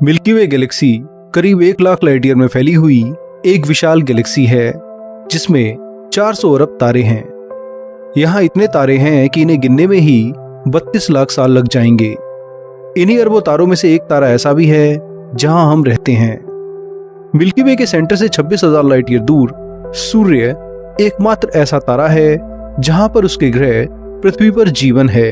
Milky वे Galaxy करीब 1 lakh light year में फैली हुई एक विशाल गैलेक्सी है जिसमें 400 अरब तारे हैं। यहाँ इतने तारे हैं कि इन्हें गिनने में ही 32 लाख साल लग जाएंगे। इन्हीं अरबों तारों में से एक तारा ऐसा भी है जहां हम रहते हैं। मिल्की वे के सेंटर से 26,000 लाइट ईयर दूर सूर्य एकमात्र ऐसा तारा है जहां पर उसके ग्रह पृथ्वी पर जीवन है।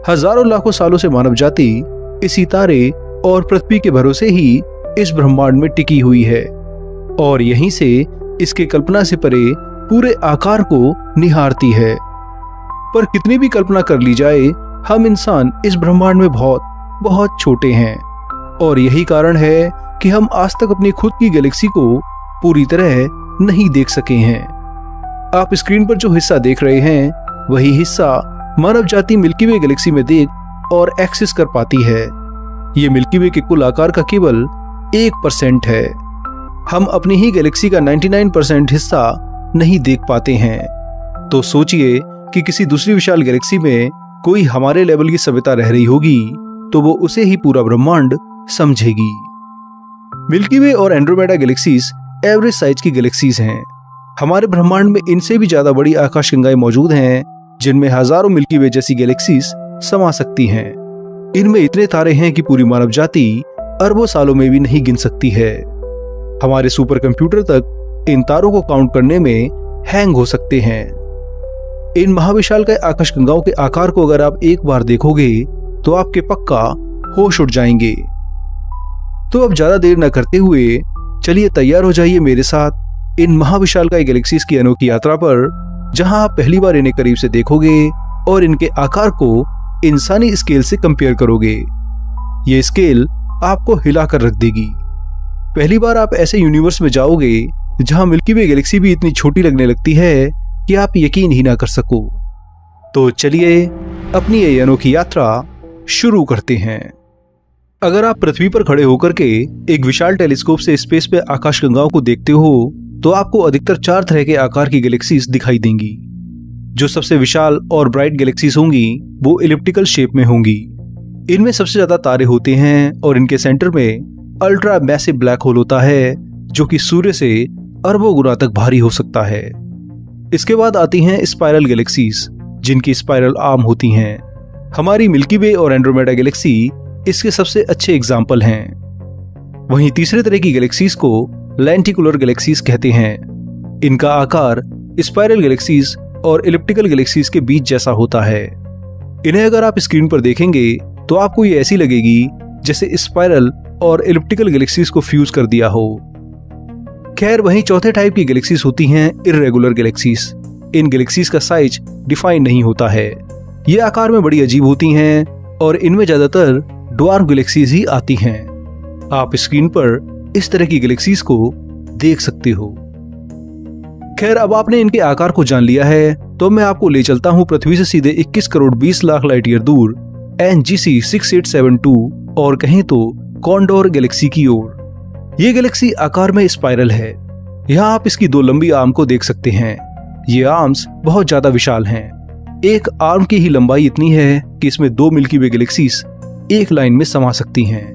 हजारों लाखों सालों से मानव जाति इसी तारे और पृथ्वी के भरोसे ही इस ब्रह्मांड में टिकी हुई है और यहीं से इसके कल्पना से परे पूरे आकार को निहारती है। पर कितनी भी कल्पना कर ली जाए, हम इंसान इस ब्रह्मांड में बहुत बहुत छोटे हैं और यही कारण है कि हम आज तक अपनी खुद की गैलेक्सी को पूरी तरह नहीं देख सके हैं। आप स्क्रीन पर जो हिस्सा देख रहे हैं वही हिस्सा मानव जाति मिल्की वे गैलेक्सी में देख और एक्सेस कर पाती है। ये मिल्की वे के कुल आकार का केवल 1% है। हम अपनी ही गैलेक्सी का 99% हिस्सा नहीं देख पाते हैं। तो सोचिए कि किसी दूसरी विशाल गैलेक्सी में कोई हमारे लेवल की सभ्यता रह रही होगी तो वो उसे ही पूरा ब्रह्मांड समझेगी। मिल्की वे और एंड्रोमेडा गैलेक्सीज एवरेज साइज की गैलेक्सीज हैं। हमारे ब्रह्मांड में इनसे भी ज्यादा बड़ी आकाशगंगाएं मौजूद हैं जिनमें हजारों मिल्की वे जैसी गैलेक्सीज समा सकती हैं। इनमें इतने तारे हैं कि पूरी मानव जाति अरबों सालों में भी नहीं गिन सकती है। हमारे सुपर कंप्यूटर तक इन तारों को काउंट करने में हैंग हो सकते हैं। इन महाविशालकाय आकाशगंगाओं के आकार को अगर आप एक बार देखोगे तो आपके पक्का होश उड़ जाएंगे। तो अब ज्यादा देर न करते हुए चलिए तैयार हो जाइए मेरे साथ इन महाविशालकाय गैलेक्सीज की अनोखी यात्रा पर, जहां आप पहली बार इन्हें करीब से देखोगे और इनके आकार को इंसानी स्केल से कंपेयर करोगे। ये स्केल आपको हिलाकर रख देगी। पहली बार आप ऐसे यूनिवर्स में जाओगे जहां मिल्की वे गैलेक्सी भी इतनी छोटी लगने लगती है कि आप यकीन ही ना कर सको। तो चलिए अपनी ये अनोखी यात्रा शुरू करते हैं। अगर आप पृथ्वी पर खड़े होकर के एक विशाल टेलीस्कोप से स्पेस पे आकाशगंगाओं को देखते हो तो आपको अधिकतर 4 तरह के आकार की गैलेक्सीज दिखाई देंगी। जो सबसे विशाल और ब्राइट गैलेक्सीज होंगी वो इलिप्टिकल शेप में होंगी। इनमें सबसे ज्यादा तारे होते हैं और इनके सेंटर में अल्ट्रा मैसिव ब्लैक होल होता है जो कि सूर्य से अरबों गुना तक भारी हो सकता है। इसके बाद आती हैं स्पाइरल गैलेक्सीज जिनकी स्पाइरल आर्म होती हैं। हमारी मिल्की वे और एंड्रोमेडा गैलेक्सी इसके सबसे अच्छे एग्जाम्पल हैं। वहीं तीसरे तरह की गैलेक्सीज को लेंटिकुलर गैलेक्सीज कहते हैं। इनका आकार स्पाइरल गैलेक्सीज और इलिप्टिकल गैलेक्सीज के बीच जैसा होता है। इन्हें अगर आप स्क्रीन पर देखेंगे तो आपको ये ऐसी लगेगी जैसे स्पाइरल और इलिप्टिकल गैलेक्सीज को फ्यूज कर दिया हो। खैर, वहीं चौथे टाइप की गैलेक्सीज होती हैं इर्रेगुलर गैलेक्सीज। इन गैलेक्सीज का साइज डिफाइन नहीं होता है। ये आकार में बड़ी अजीब होती हैं और इनमें ज्यादातर ड्वार्फ गैलेक्सीज ही आती हैं। आप स्क्रीन पर इस तरह की गैलेक्सीज को देख सकते हो। खैर, अब आपने इनके आकार को जान लिया है तो मैं आपको ले चलता हूं पृथ्वी से सीधे 21 करोड़ 20 लाख लाइट ईयर दूर NGC 6872 और कहें तो कॉन्डोर गैलेक्सी की ओर। ये गैलेक्सी आकार में स्पाइरल है। यहाँ आप इसकी 2 लंबी आर्म को देख सकते हैं। ये आर्म्स बहुत ज्यादा विशाल हैं। एक आर्म की ही लंबाई इतनी है कि इसमें 2 मिल्की वे गैलेक्सीज एक लाइन में समा सकती हैं।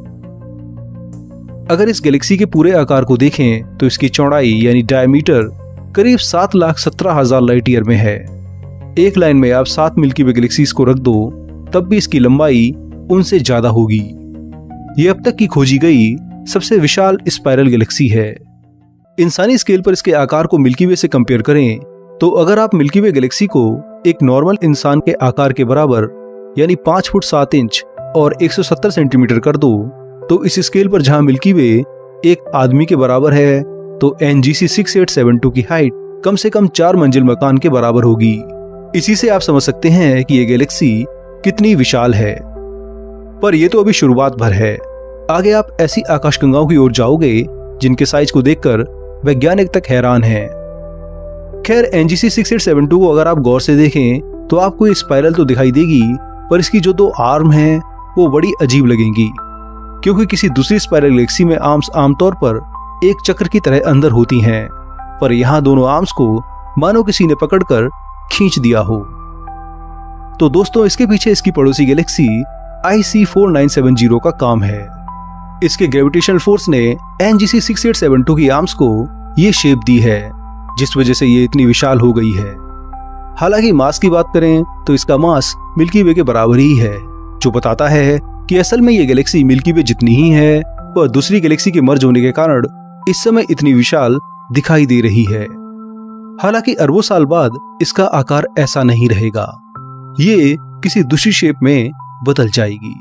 अगर इस गैलेक्सी के पूरे आकार को देखें तो इसकी चौड़ाई यानी डायमीटर करीब 7,17,000 लाइट ईयर में है। एक लाइन में आप 7 मिल्की वे गैलेक्सीज को रख दो तब भी इसकी लंबाई उनसे ज्यादा होगी। यह अब तक की खोजी गई सबसे विशाल स्पाइरल गैलेक्सी है। इंसानी स्केल पर इसके आकार को मिल्की वे से कंपेयर करें तो अगर आप मिल्की वे गैलेक्सी को एक नॉर्मल इंसान के आकार के बराबर यानी 5 फुट 7 इंच और 170 सेंटीमीटर कर दो तो इस स्केल पर जहां मिल्की वे एक आदमी के बराबर है तो NGC 6872 की हाइट कम से कम 4 मंजिल मकान के बराबर होगी। इसी से आप समझ सकते हैं कि यह गैलेक्सी कितनी विशाल है। पर यह तो अभी शुरुआत भर है। आगे आप ऐसी आकाशगंगाओं की ओर जाओगे जिनके साइज को देखकर वैज्ञानिक तक हैरान हैं। खैर, NGC 6872 को अगर आप गौर से देखें तो आपको ये स्पाइरल तो दिखाई देगी पर इसकी जो 2 आर्म हैं वो बड़ी अजीब लगेंगी क्योंकि किसी दूसरी स्पाइरल गैलेक्सी में आर्म्स आमतौर पर एक चक्र की तरह अंदर होती हैं, पर यहाँ दोनों आर्म्स को मानो किसी ने पकड़कर खींच दिया हो। तो दोस्तों, इसके पीछे इसकी पड़ोसी गैलेक्सी IC 4970 का काम है। इसके ग्रेविटेशनल फोर्स ने NGC 6872 की आर्म्स को ये शेप दी है, जिस वजह से ये इतनी विशाल हो गई है। हालांकि मास की बात करें तो इसका मास मिल्की वे के बराबर ही है, जो बताता है कि असल में ये गैलेक्सी मिल्की वे जितनी ही है, पर दूसरी गैलेक्सी के मर्ज होने के कारण इस समय इतनी विशाल दिखाई दे रही है। हालांकि अरबों साल बाद इसका आकार ऐसा नहीं रहेगा, ये किसी दूसरी शेप में बदल जाएगी।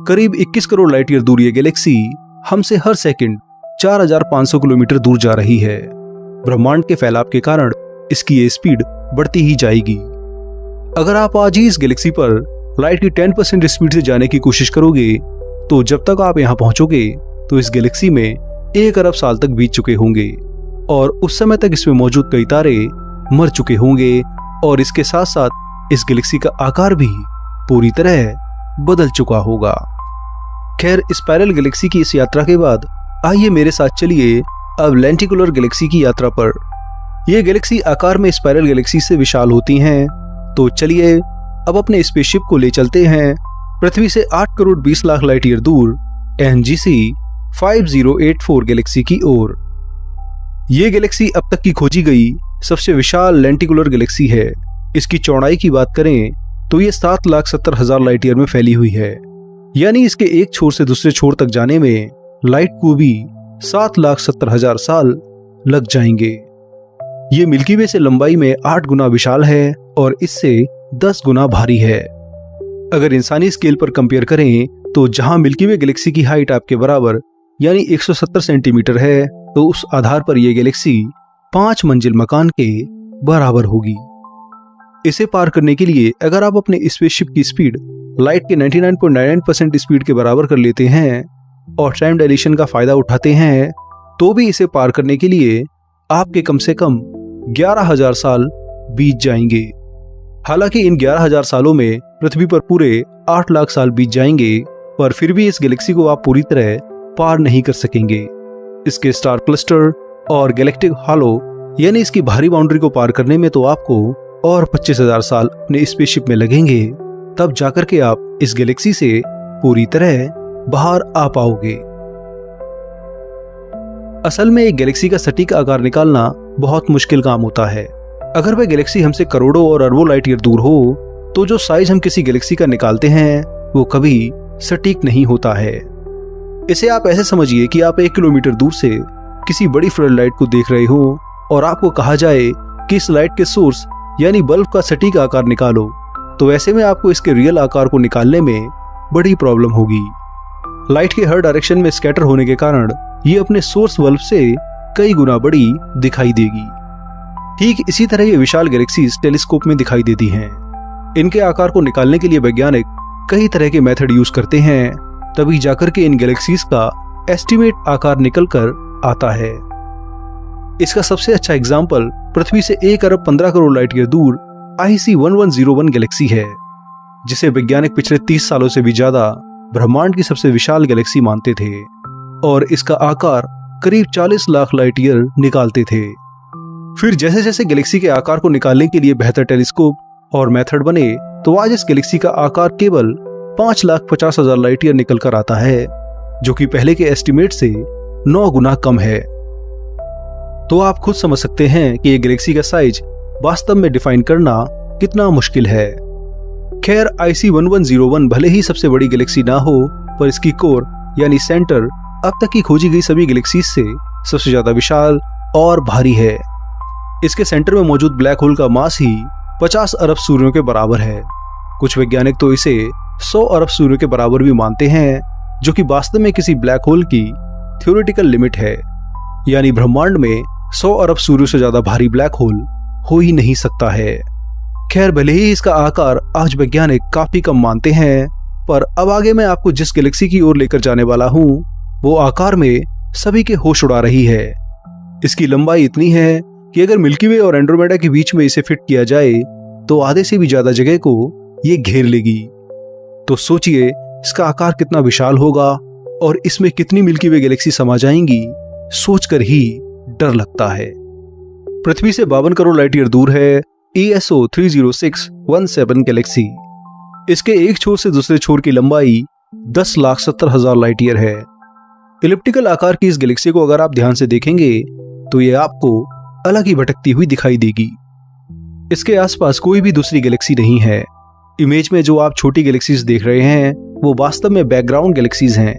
करीब 21 करोड़ लाइट ईयर दूर ये गैलेक्सी हमसे हर सेकंड 4500 किलोमीटर दूर जा रही है। ब्रह्मांड के फैलाव के कारण इसकी ये स्पीड बढ़ती ही जाएगी। अगर आप आज ही इस गैलेक्सी पर लाइट की 10% स्पीड से जाने की कोशिश करोगे, तो जब तक आप यहाँ पहुंचोगे तो इस गैलेक्सी में 1 अरब साल तक बीत चुके होंगे और उस समय तक इसमें मौजूद कई तारे मर चुके होंगे और इसके साथ साथ इस गैलेक्सी का आकार भी पूरी तरह बदल चुका होगा। खैर, स्पाइरल गैलेक्सी की इस यात्रा के बाद आइए मेरे साथ चलिए अब लेंटिकुलर गैलेक्सी की यात्रा पर। यह गैलेक्सी आकार में स्पाइरल गैलेक्सी से विशाल होती हैं, तो चलिए अब अपने स्पेसशिप को ले चलते हैं पृथ्वी से 8 करोड़ 20 लाख लाइट ईयर दूर NGC 5084 गैलेक्सी की ओर। यह गैलेक्सी अब तक की खोजी गई सबसे विशाल लेंटिकुलर गैलेक्सी है। इसकी चौड़ाई की बात करें तो ये 7,70,000 लाइट ईयर में फैली हुई है, यानी इसके एक छोर से दूसरे छोर तक जाने में लाइट को भी 7,70,000 साल लग जाएंगे। ये मिल्की वे से लंबाई में 8 गुना विशाल है और इससे 10 गुना भारी है। अगर इंसानी स्केल पर कंपेयर करें तो जहां मिल्की वे गैलेक्सी की हाइट आपके बराबर यानी 170 सेंटीमीटर है, तो उस आधार पर यह गैलेक्सी 5 मंजिल मकान के बराबर होगी। इसे पार करने के लिए अगर आप अपने स्पेसशिप की स्पीड लाइट के 99.99% स्पीड के बराबर कर लेते हैं और टाइम डायलेशन का फायदा उठाते हैं, तो भी इसे पार करने के लिए आपके कम से कम 11,000 साल बीत जाएंगे। हालांकि इन 11,000 सालों में पृथ्वी पर पूरे 8 लाख साल बीत जाएंगे, पर फिर भी इस गैलेक्सी को आप पूरी तरह पार नहीं कर सकेंगे। इसके स्टार क्लस्टर और गैलेक्टिक हालो यानी इसकी भारी बाउंड्री को पार करने में तो आपको और 25,000 साल अपने स्पेसशिप में लगेंगे, तब जाकर के आप इस गैलेक्सी से पूरी तरह बाहर आ पाओगे। असल में एक गैलेक्सी का सटीक आकार निकालना बहुत मुश्किल काम होता है। अगर वह गैलेक्सी हमसे करोड़ों और अरबों लाइट ईयर दूर हो, तो जो साइज हम किसी गैलेक्सी का निकालते हैं वो कभी सटीक नहीं होता है। इसे आप ऐसे समझिए कि आप 1 किलोमीटर दूर से किसी बड़ी फ्लड लाइट को देख रहे हो और आपको कहा जाए कि इस लाइट के सोर्स यानी बल्ब का सटीक आकार निकालो, तो ऐसे में आपको इसके रियल आकार को निकालने में बड़ी प्रॉब्लम होगी। लाइट के हर डायरेक्शन में स्कैटर होने के कारण ये अपने सोर्स बल्ब से कई गुना बड़ी दिखाई देगी। ठीक इसी तरह ये विशाल गैलेक्सीज टेलीस्कोप में दिखाई देती हैं। इनके आकार को निकालने के लिए वैज्ञानिक कई तरह के मेथड यूज करते हैं, तभी जाकर के इन गैलेक्सीज का एस्टिमेट आकार निकल कर आता है। इसका सबसे अच्छा एग्जाम्पल पृथ्वी से 1 अरब 15 करोड़ लाइट ईयर दूर IC 1101 गैलेक्सी है, जिसे वैज्ञानिक पिछले 30 सालों से भी ज्यादा ब्रह्मांड की सबसे विशाल गैलेक्सी मानते थे और इसका आकार करीब 40 लाख लाइट ईयर निकालते थे। फिर जैसे जैसे गैलेक्सी के आकार को निकालने के लिए बेहतर टेलीस्कोप और मेथड बने, तो आज इस गैलेक्सी का आकार केवल 5,50,000 लाइट ईयर निकल कर आता है, जो कि पहले के एस्टिमेट से 9 गुना कम है। तो आप खुद समझ सकते हैं कि ये गैलेक्सी का साइज वास्तव में डिफाइन करना कितना मुश्किल है। खैर, IC 1101 भले ही सबसे बड़ी गैलेक्सी ना हो, पर इसकी कोर यानी सेंटर अब तक की खोजी गई सभी गैलेक्सीज से सबसे ज्यादा विशाल और भारी है। इसके सेंटर में मौजूद ब्लैक होल का मास ही 50 अरब सूर्यों के बराबर है। कुछ वैज्ञानिक तो इसे 100 अरब सूर्यों के बराबर भी मानते हैं, जो कि वास्तव में किसी ब्लैक होल की थ्योरेटिकल लिमिट है, यानी ब्रह्मांड में 100 अरब सूर्यों से ज्यादा भारी ब्लैक होल हो ही नहीं सकता है। खैर, भले ही इसका आकार आज वैज्ञानिक काफी कम मानते हैं, पर अब आगे मैं आपको जिस गैलेक्सी की ओर लेकर जाने वाला हूँ वो आकार में सभी के होश उड़ा रही है। इसकी लंबाई इतनी है कि अगर मिल्की वे और एंड्रोमेडा के बीच में इसे फिट किया जाए तो आधे से भी ज्यादा जगह को ये घेर लेगी। तो सोचिए इसका आकार कितना विशाल होगा और इसमें कितनी मिल्की वे गैलेक्सी समा जाएंगी, सोचकर ही डर लगता है। पृथ्वी से 52 करोड़ लाइट ईयर दूर है ESO 30617 गैलेक्सी। इसके एक छोर से दूसरे छोर की लंबाई 10,70,000 लाइट ईयर है। इलिप्टिकल आकार की इस गैलेक्सी को अगर आप ध्यान से देखेंगे तो ये आपको अलग ही भटकती हुई दिखाई देगी। इसके आसपास कोई भी दूसरी गैलेक्सी नहीं है। इमेज में जो आप छोटी गैलेक्सीज देख रहे हैं वो वास्तव में बैकग्राउंड गैलेक्सीज हैं,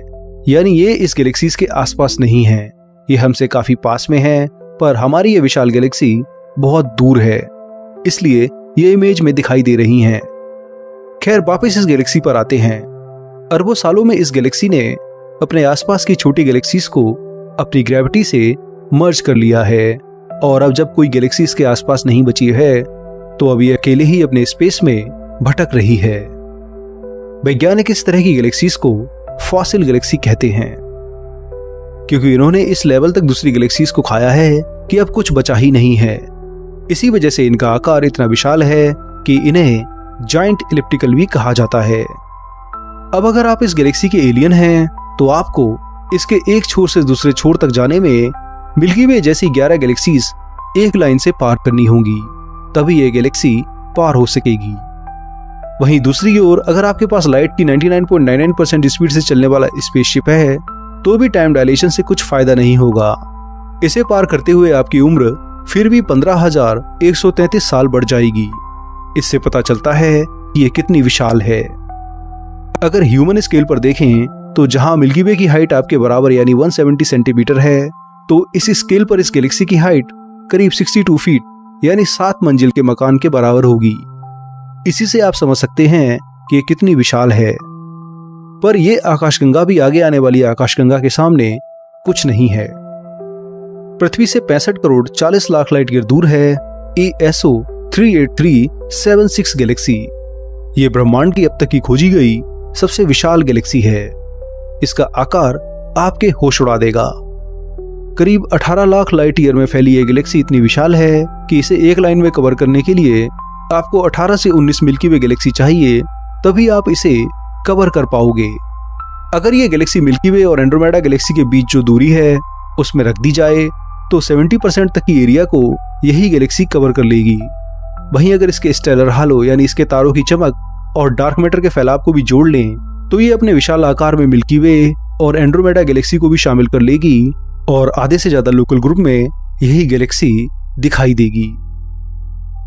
यानी ये इस गैलेक्सीज के आसपास नहीं है। ये हमसे काफी पास में है, पर हमारी ये विशाल गैलेक्सी बहुत दूर है, इसलिए ये इमेज में दिखाई दे रही हैं। खैर, वापस इस गैलेक्सी पर आते हैं। अरबों सालों में इस गैलेक्सी ने अपने आसपास की छोटी गैलेक्सीज को अपनी ग्रेविटी से मर्ज कर लिया है, और अब जब कोई गैलेक्सी इसके आसपास नहीं बची है तो अब ये अकेले ही अपने स्पेस में भटक रही है। वैज्ञानिक इस तरह की गैलेक्सीज को फॉसिल गैलेक्सी कहते हैं, क्योंकि इन्होंने इस लेवल तक दूसरी गैलेक्सीज को खाया है कि अब कुछ बचा ही नहीं है। इसी वजह से इनका आकार इतना विशाल है कि इन्हें जायंट इलिप्टिकल भी कहा जाता है। अब अगर आप इस गैलेक्सी के एलियन हैं तो आपको इसके एक छोर से दूसरे छोर तक जाने में मिल्की वे जैसी 11 गैलेक्सीज एक लाइन से पार करनी होंगी, तभी यह गैलेक्सी पार हो सकेगी। वहीं दूसरी ओर अगर आपके पास लाइट की 99.99% स्पीड से चलने वाला स्पेसशिप है तो भी टाइम डायलेशन से कुछ फायदा नहीं होगा। इसे पार करते हुए आपकी उम्र फिर भी 15,133 साल बढ़ जाएगी। इससे पता चलता है कि यह कितनी विशाल है। अगर ह्यूमन स्केल पर देखें तो जहां मिल्की वे की हाइट आपके बराबर यानी 170 सेंटीमीटर है, तो इस स्केल पर इस गैलेक्सी की हाइट करीब 62 फीट यानी 7 मंजिल के मकान के बराबर होगी। इसी से आप समझ सकते हैं कि ये कितनी विशाल है। पर यह आकाशगंगा भी आगे आने वाली आकाशगंगा के सामने कुछ नहीं है। पृथ्वी से 65 करोड़ 40 लाख लाइट ईयर दूर है ESO 38376 गैलेक्सी। ये ब्रह्मांड की अब तक की खोजी गई सबसे विशाल गैलेक्सी है। इसका आकार आपके होश उड़ा देगा। करीब 18 लाख लाइट ईयर में फैली ये गैलेक्सी इतनी विशाल है कि इसे एक लाइन में कवर करने के लिए आपको 18 से 19 मिल्की वे गैलेक्सी चाहिए, तभी आप इसे कवर कर पाओगे। अगर ये गैलेक्सी मिल्की वे और एंड्रोमेडा गैलेक्सी के बीच जो दूरी है उसमें रख दी जाए तो 70% तक की एरिया को यही गैलेक्सी कवर कर लेगी। वहीं अगर इसके स्टेलर हालो यानी इसके तारों की चमक और डार्क मैटर के फैलाव को भी जोड़ लें तो ये अपने विशाल आकार में मिल्की वे और एंड्रोमेडा गैलेक्सी को भी शामिल कर लेगी और आधे से ज्यादा लोकल ग्रुप में यही गैलेक्सी दिखाई देगी।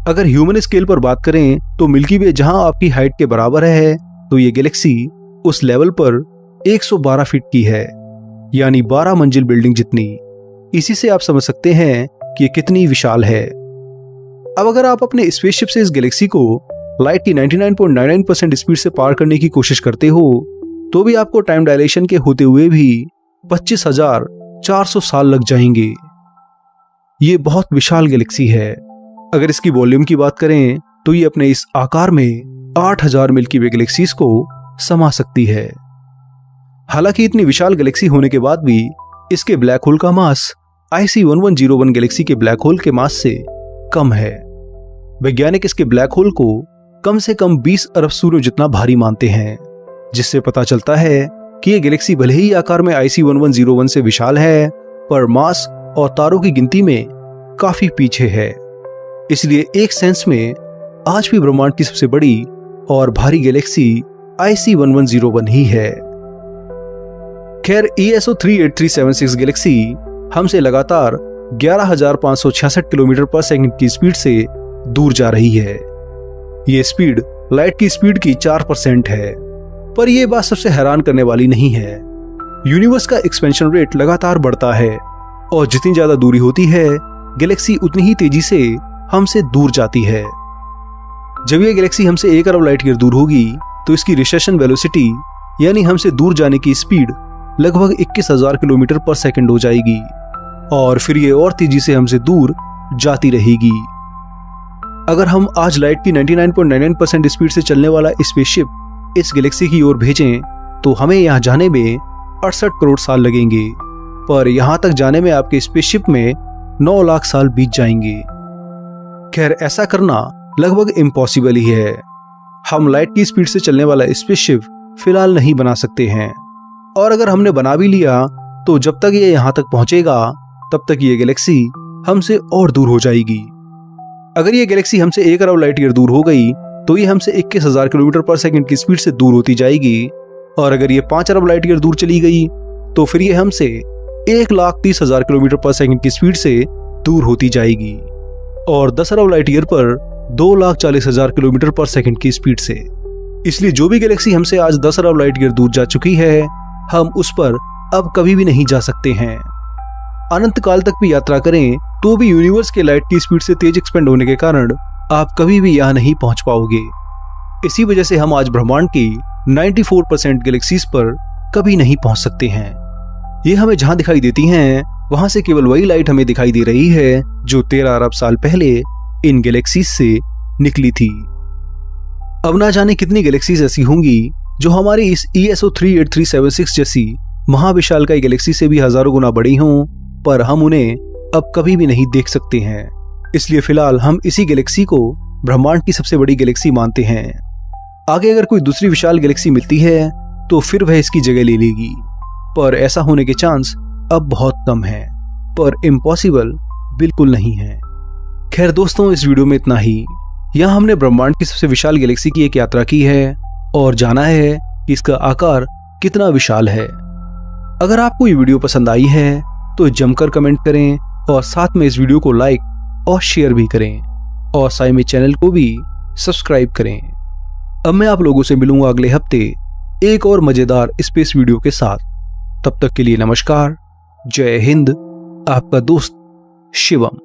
अगर ह्यूमन स्केल पर बात करें तो मिल्की वे जहां आपकी हाइट के बराबर है, तो ये गैलेक्सी उस लेवल पर 112 फीट की है, यानी 12 मंजिल बिल्डिंग जितनी। इसी से आप समझ सकते हैं कि ये कितनी विशाल है। अब अगर आप अपने स्पेसशिप से इस गैलेक्सी को लाइट की 99.99% स्पीड से पार करने की कोशिश करते हो तो भी आपको टाइम डायलेशन के होते हुए भी 25,400 साल लग जाएंगे। ये बहुत विशाल गैलेक्सी है। अगर इसकी वॉल्यूम की बात करें तो ये अपने इस आकार में 8,000 मिल्की वे गैलेक्सीज को समा सकती है। हालांकि इतनी विशाल गैलेक्सी होने के बाद भी इसके ब्लैक होल का मास IC 1101 गैलेक्सी के ब्लैक होल के मास से कम है। वैज्ञानिक इसके ब्लैक होल को कम से कम 20 अरब सूर्यों जितना भारी मानते हैं, जिससे पता चलता है कि यह गैलेक्सी भले ही आकार में IC 1101 से विशाल है, पर मास और तारों की गिनती में काफी पीछे है। इसलिए एक सेंस में आज भी ब्रह्मांड की सबसे बड़ी और भारी गैलेक्सी IC 1101 ही है। खैर, ESO 38376 गैलेक्सी हमसे लगातार 11,566 किलोमीटर पर सेकंड की स्पीड से दूर जा रही है। यह स्पीड लाइट की स्पीड की 4% है। पर यह बात सबसे हैरान करने वाली नहीं है। यूनिवर्स का एक्सपेंशन रेट लगातार बढ़ता है और जितनी ज्यादा दूरी होती है गैलेक्सी उतनी ही तेजी से हमसे दूर जाती है। जब यह गैलेक्सी हमसे 1 अरब लाइट ईयर दूर होगी तो इसकी रिसेशन वेलोसिटी यानी हमसे दूर जाने की स्पीड लगभग 21,000 किलोमीटर पर सेकंड हो जाएगी और फिर ये और तेजी से हमसे दूर जाती रहेगी। अगर हम आज लाइट की 99.99% स्पीड से चलने वाला स्पेसशिप इस गैलेक्सी की ओर भेजें तो हमें यहाँ जाने में 68 करोड़ साल लगेंगे, पर यहाँ तक जाने में आपके स्पेसशिप में 9 लाख साल बीत जाएंगे। खैर, ऐसा करना लगभग इम्पॉसिबल ही है। हम लाइट की स्पीड से चलने वाला स्पेसशिप फिलहाल नहीं बना सकते हैं, और अगर हमने बना भी लिया तो जब तक ये यहाँ तक पहुंचेगा तब तक ये गैलेक्सी हमसे और दूर हो जाएगी। अगर ये गैलेक्सी हमसे 1 अरब लाइट ईयर दूर हो गई तो ये हमसे 21,000 किलोमीटर पर सेकंड की स्पीड से दूर होती जाएगी और अगर ये 5 अरब लाइट ईयर दूर चली गई तो फिर ये हमसे 1,30,000 किलोमीटर पर सेकंड की स्पीड से दूर होती जाएगी और 10 अरब लाइट ईयर पर 2,40,000 किलोमीटर पर सेकंड की स्पीड से। इसलिए जो भी गैलेक्सी हमसे आज 10 अरब लाइट ईयर दूर जा चुकी है, हम उस पर अब कभी भी नहीं जा सकते हैं। अनंत काल तक भी यात्रा करें तो भी यूनिवर्स के लाइट की स्पीड से तेज एक्सपेंड होने के कारण आप कभी भी यहाँ नहीं पहुंच पाओगे। इसी वजह से हम आज ब्रह्मांड की 94% गैलेक्सीज पर कभी नहीं पहुंच सकते हैं। ये हमें जहां दिखाई देती हैं वहां से केवल वही लाइट हमें दिखाई दे रही है जो 13 अरब साल पहले इन गैलेक्सीज से निकली थी। अब ना जाने कितनी गैलेक्सीज ऐसी होंगी जो हमारी इस ESO 38376 जैसी महाविशालकाय गैलेक्सी से भी हजारों गुना बड़ी हों, पर हम उन्हें अब कभी भी नहीं देख सकते हैं। इसलिए फिलहाल हम इसी गैलेक्सी को ब्रह्मांड की सबसे बड़ी गैलेक्सी मानते हैं। आगे अगर कोई दूसरी विशाल गैलेक्सी मिलती है तो फिर वह इसकी जगह ले लेगी, पर ऐसा होने के चांस अब बहुत कम है, पर इम्पॉसिबल बिल्कुल नहीं है। खैर दोस्तों, इस वीडियो में इतना ही। यहाँ हमने ब्रह्मांड की सबसे विशाल गैलेक्सी की एक यात्रा की है और जाना है कि इसका आकार कितना विशाल है। अगर आपको ये वीडियो पसंद आई है तो जमकर कमेंट करें और साथ में इस वीडियो को लाइक और शेयर भी करें और साथ में चैनल को भी सब्सक्राइब करें। अब मैं आप लोगों से मिलूंगा अगले हफ्ते एक और मजेदार स्पेस वीडियो के साथ। तब तक के लिए नमस्कार, जय हिंद, आपका दोस्त शिवम।